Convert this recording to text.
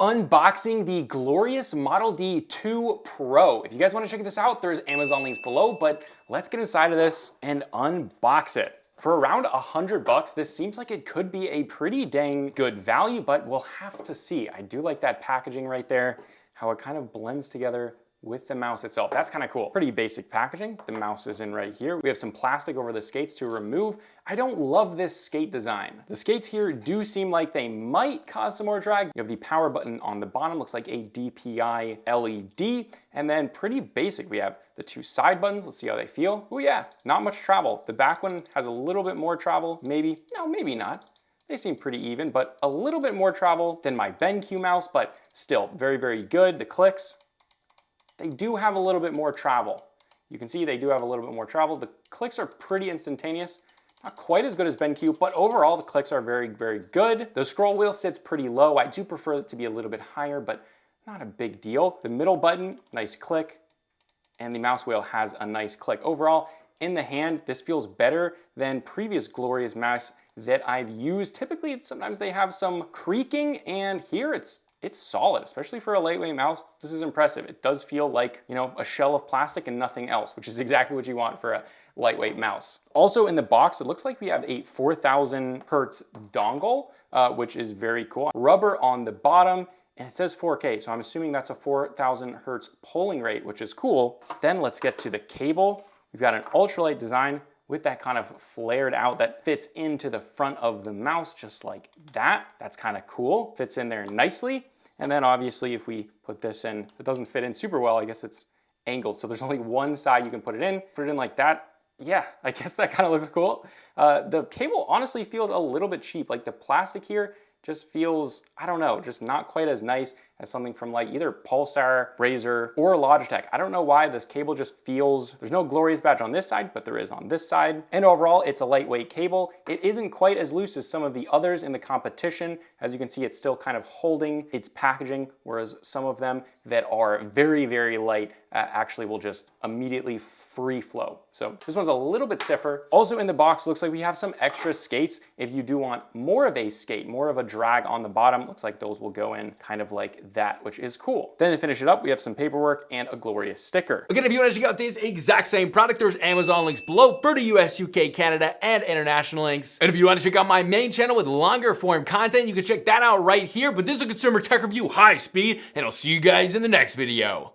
Unboxing the glorious Model D 2 Pro. If you guys want to check this out, there's Amazon links below, but let's get inside of this and unbox it. For around $100, this seems like it could be a pretty dang good value, but we'll have to see. I do like that packaging right there, how it kind of blends together with the mouse itself. That's kind of cool. Pretty basic packaging. The mouse is in right here. We have some plastic over the skates to remove. I don't love this skate design. The skates here do seem like they might cause some more drag. You have the power button on the bottom, looks like a DPI LED, and then pretty basic. We have the two side buttons. Let's see how they feel. Oh yeah, not much travel. The back one has a little bit more travel, maybe. No, maybe not. They seem pretty even, but a little bit more travel than my BenQ mouse, but still very, very good. The clicks, they do have a little bit more travel. You can see they do have a little bit more travel. The clicks are pretty instantaneous. Not quite as good as BenQ, but overall the clicks are very, very good. The scroll wheel sits pretty low. I do prefer it to be a little bit higher, but not a big deal. The middle button, nice click, and the mouse wheel has a nice click. Overall, in the hand, this feels better than previous glorious mouse that I've used. Typically, sometimes they have some creaking, and here it's solid, especially for a lightweight mouse. This is impressive. It does feel like, you know, a shell of plastic and nothing else, which is exactly what you want for a lightweight mouse. Also in the box, it looks like we have a 4000 hertz dongle, which is very cool. Rubber on the bottom, and it says 4K, so I'm assuming that's a 4000 hertz polling rate, which is cool. Then let's get to the cable. We've got an ultralight design with that kind of flared out that fits into the front of the mouse just like that. That's kind of cool, fits in there nicely. And then obviously if we put this in, it doesn't fit in super well, I guess it's angled. So there's only one side you can put it in like that. Yeah, I guess that kind of looks cool. The cable honestly feels a little bit cheap. Like the plastic here just feels, I don't know, just not quite as nice as something from like either Pulsar, Razer, or Logitech. I don't know why this cable just feels, there's no glorious badge on this side, but there is on this side. And overall, it's a lightweight cable. It isn't quite as loose as some of the others in the competition. As you can see, it's still kind of holding its packaging, whereas some of them that are very, very light actually will just immediately free flow. So this one's a little bit stiffer. Also in the box, looks like we have some extra skates. If you do want more of a skate, more of a drag on the bottom, looks like those will go in kind of like that, which is cool. Then to finish it up, we have some paperwork and a glorious sticker. Again, if you want to check out this exact same product, there's Amazon links below for the US, UK, Canada, and international links. And if you want to check out my main channel with longer form content, you can check that out right here. But this is a consumer tech review high speed, and I'll see you guys in the next video.